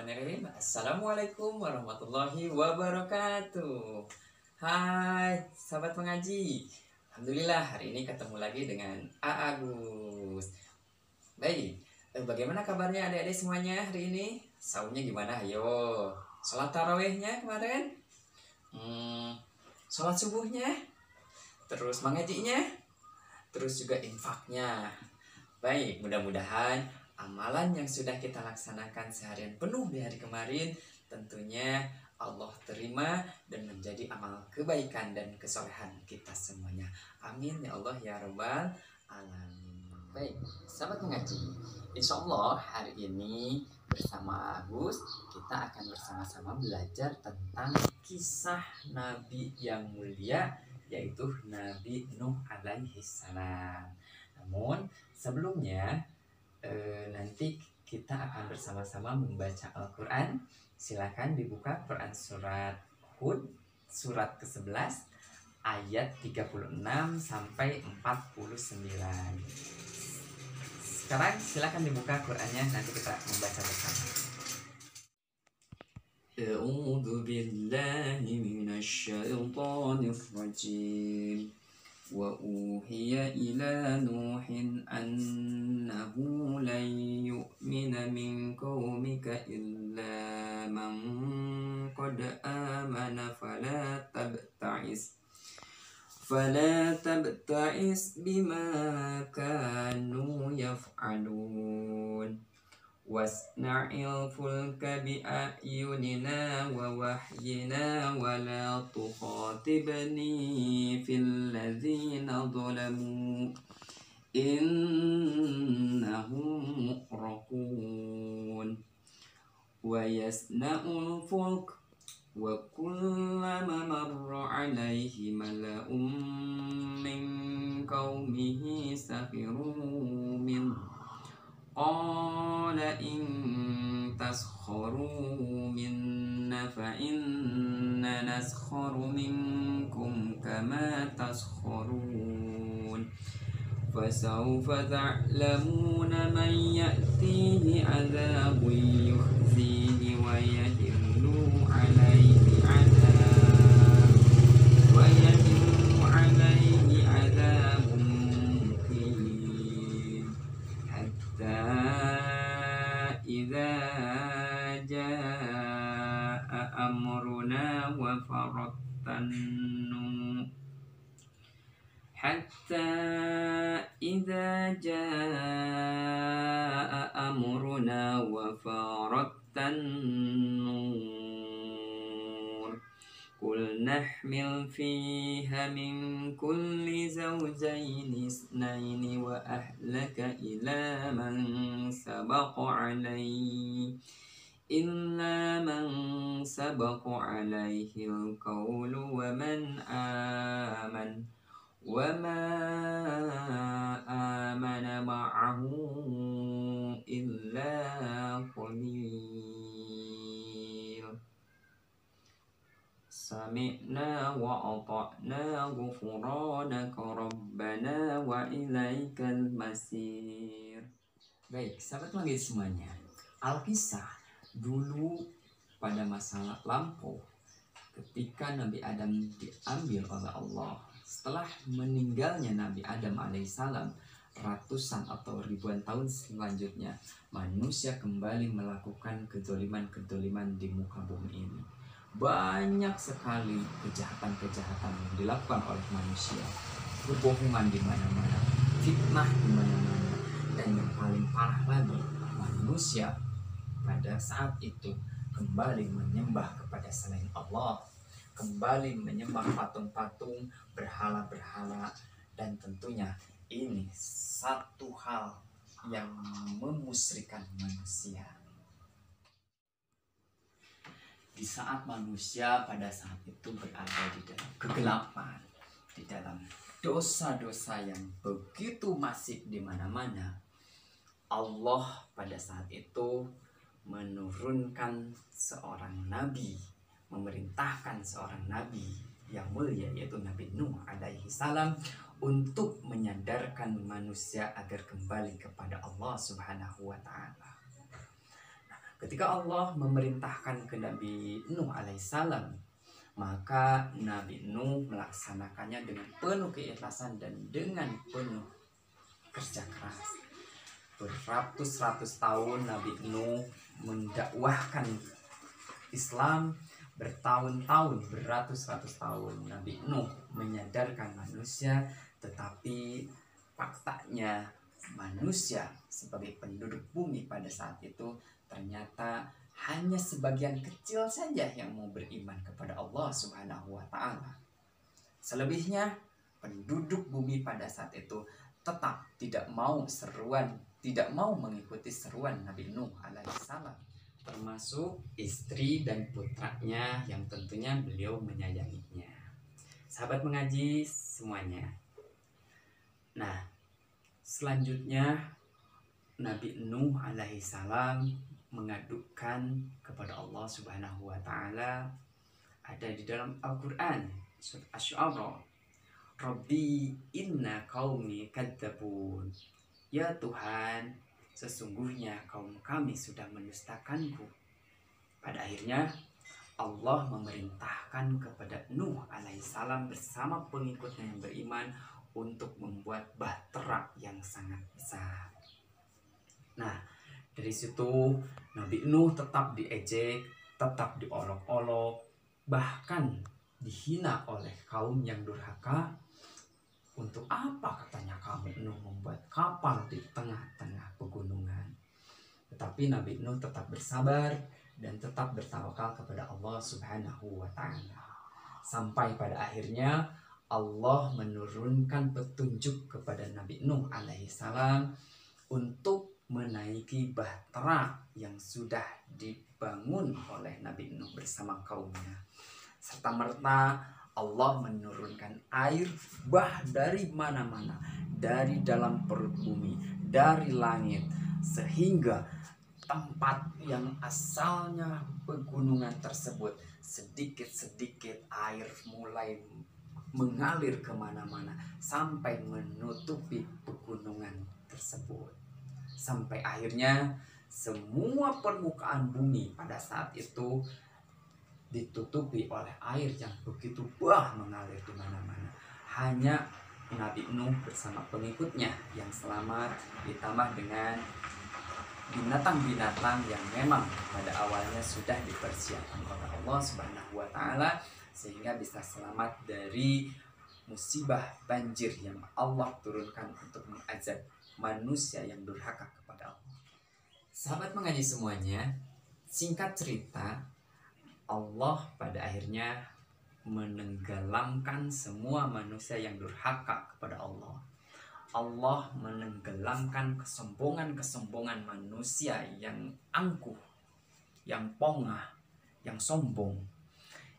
Bismillahirrahmanirrahim. Assalamualaikum warahmatullahi wabarakatuh. Hai sahabat mengaji. Alhamdulillah hari ini ketemu lagi dengan A Agus. Baik, bagaimana kabarnya adik-adik semuanya hari ini? Saumnya gimana? Ayo, sholat tarawehnya kemarin? Sholat subuhnya? Terus mengajinya? Terus juga infaknya. Baik, mudah-mudahan amalan yang sudah kita laksanakan seharian penuh di hari kemarin tentunya Allah terima dan menjadi amal kebaikan dan kesolehan kita semuanya. Amin ya Allah ya Rabbal Alamin. Baik, sahabat mengaji, insya Allah hari ini bersama Agus kita akan bersama-sama belajar tentang kisah Nabi yang mulia, yaitu Nabi Nuh alaihi salam. Namun sebelumnya nanti kita akan bersama-sama membaca Al-Quran. Silakan dibuka Quran surat Hud surat ke-11 ayat 36 sampai 49. Sekarang silakan dibuka Qurannya, nanti kita membaca bersama. A'udzu billahi minasy syaithanir rajim. وأوحي إلى نوح أنه لن يؤمن من قومك إلا من قد آمن فلا تبتئس بما كانوا يفعلون واصنع الفلك بأعيننا ووحينا ولا تخاطبني في الذين ظلموا إنهم مغرقون ويصنع الفلك وكلما مر عليه ملأ من قومه سخروا منه قال إن تسخروا منا فإنا نسخر منكم كما تسخرون فسوف تعلمون من يأتيه عذاب يخزيه ويحل عليه عذاب مقيم حتى إذا جاء أمرنا وفرت النور قل نحمل فيها من كل زوجين اثنين وأهلك إلا من سبق عليه القول وما آمن معه إلا قليل سمعنا وأطعنا غفرانك ربنا وإليك المصير. Baik, sahabat mengaji semuanya, Alkisah dulu pada masa lampau ketika Nabi Adam diambil oleh Allah. Setelah meninggalnya Nabi Adam alaihissalam, ratusan atau ribuan tahun selanjutnya manusia kembali melakukan kedzaliman-kedzaliman di muka bumi ini. Banyak sekali kejahatan-kejahatan yang dilakukan oleh manusia, kebohongan di mana-mana, fitnah di mana-mana, dan yang paling parah lagi, manusia pada saat itu kembali menyembah kepada selain Allah, kembali menyembah patung-patung, berhala-berhala, dan tentunya ini satu hal yang memusyrikan manusia. Di saat manusia pada saat itu berada di dalam kegelapan, di dalam dosa-dosa yang begitu masif di mana-mana, Allah pada saat itu menurunkan seorang nabi, memerintahkan seorang nabi yang mulia, yaitu Nabi Nuh alaihi salam, untuk menyadarkan manusia agar kembali kepada Allah Subhanahu wa ta'ala. Ketika Allah memerintahkan ke Nabi Nuh alaihissalam, maka Nabi Nuh melaksanakannya dengan penuh keikhlasan dan dengan penuh kerja keras. Beratus-ratus tahun Nabi Nuh mendakwahkan Islam, bertahun-tahun, beratus-ratus tahun Nabi Nuh menyadarkan manusia, tetapi faktanya manusia sebagai penduduk bumi pada saat itu ternyata hanya sebagian kecil saja yang mau beriman kepada Allah Subhanahu wa Ta'ala. Selebihnya penduduk bumi pada saat itu tetap tidak mau mengikuti seruan Nabi Nuh alaihissalam, termasuk istri dan putranya yang tentunya beliau menyayanginya. Sahabat mengaji semuanya. Nah, selanjutnya Nabi Nuh alaihissalam mengadukan kepada Allah Subhanahu wa Ta'ala. Ada di dalam Al-Quran surat Asy-Syu'ara, Rabbi inna qaumi kadzabun. Ya Tuhan, sesungguhnya kaum kami sudah mendustakanku. Pada akhirnya Allah memerintahkan kepada Nuh alaihissalam bersama pengikutnya yang beriman untuk membuat bahtera yang sangat besar. Nah, dari situ Nabi Nuh tetap diejek, tetap diolok-olok, bahkan dihina oleh kaum yang durhaka. Untuk apa katanya kamu Nuh membuat kapal di tengah-tengah pegunungan? Tetapi Nabi Nuh tetap bersabar dan tetap bertawakal kepada Allah Subhanahu wa Ta'ala. Sampai pada akhirnya Allah menurunkan petunjuk kepada Nabi Nuh alaihissalam untuk menaiki bahtera yang sudah dibangun oleh Nabi Nuh bersama kaumnya. Serta merta Allah menurunkan air bah dari mana-mana, dari dalam perut bumi, dari langit, sehingga tempat yang asalnya pegunungan tersebut sedikit-sedikit air mulai mengalir kemana-mana sampai menutupi pegunungan tersebut. Sampai akhirnya semua permukaan bumi pada saat itu ditutupi oleh air yang begitu bah mengalir di mana-mana. Hanya Nabi Nuh bersama pengikutnya yang selamat, ditambah dengan binatang-binatang yang memang pada awalnya sudah dipersiapkan oleh Allah Subhanahu wa Ta'ala sehingga bisa selamat dari musibah banjir yang Allah turunkan untuk mengazab manusia yang durhaka kepada Allah. Sahabat mengaji semuanya, singkat cerita, Allah pada akhirnya menenggelamkan semua manusia yang durhaka kepada Allah. Allah menenggelamkan kesombongan-kesombongan manusia yang angkuh, yang pongah, yang sombong.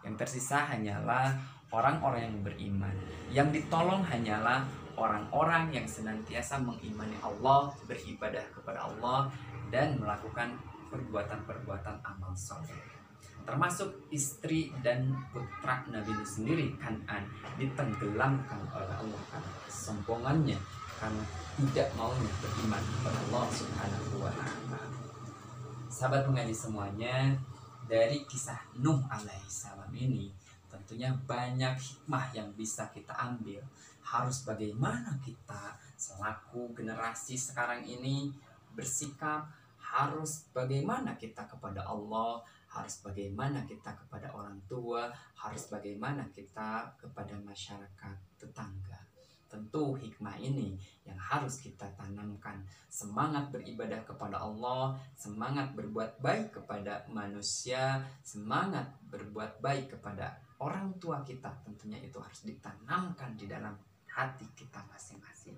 Yang tersisa hanyalah orang-orang yang beriman. Yang ditolong hanyalah orang-orang yang senantiasa mengimani Allah, beribadah kepada Allah, dan melakukan perbuatan-perbuatan amal soleh. Termasuk istri dan putra Nabi Nuh sendiri, Kan'an, ditenggelamkan oleh Allah karena kesombongannya, karena tidak maunya beriman kepada Allah Subhanahu wa Ta'ala. Sahabat mengaji semuanya, dari kisah Nuh alaihissalam ini tentunya banyak hikmah yang bisa kita ambil. Harus bagaimana kita selaku generasi sekarang ini bersikap, harus bagaimana kita kepada Allah, harus bagaimana kita kepada orang tua, harus bagaimana kita kepada masyarakat tetangga. Tentu hikmah ini yang harus kita tanamkan. Semangat beribadah kepada Allah, semangat berbuat baik kepada manusia, semangat berbuat baik kepada orang tua kita, tentunya itu harus ditanamkan di dalam hati kita masing-masing.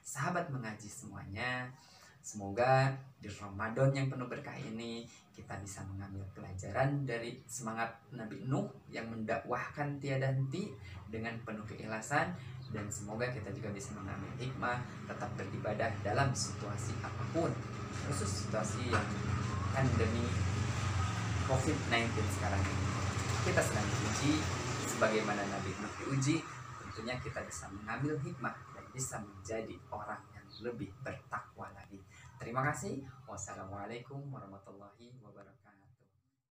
Sahabat mengaji semuanya, semoga di Ramadan yang penuh berkah ini kita bisa mengambil pelajaran dari semangat Nabi Nuh yang mendakwahkan tiada henti dengan penuh keikhlasan, dan semoga kita juga bisa mengambil hikmah tetap beribadah dalam situasi apapun, khusus situasi yang pandemi COVID-19 sekarang ini. Kita sedang diuji sebagaimana Nabi Nuh diuji. Tentunya kita bisa mengambil hikmah dan bisa menjadi orang yang lebih bertakwa lagi. Terima kasih. Wassalamualaikum warahmatullahi wabarakatuh.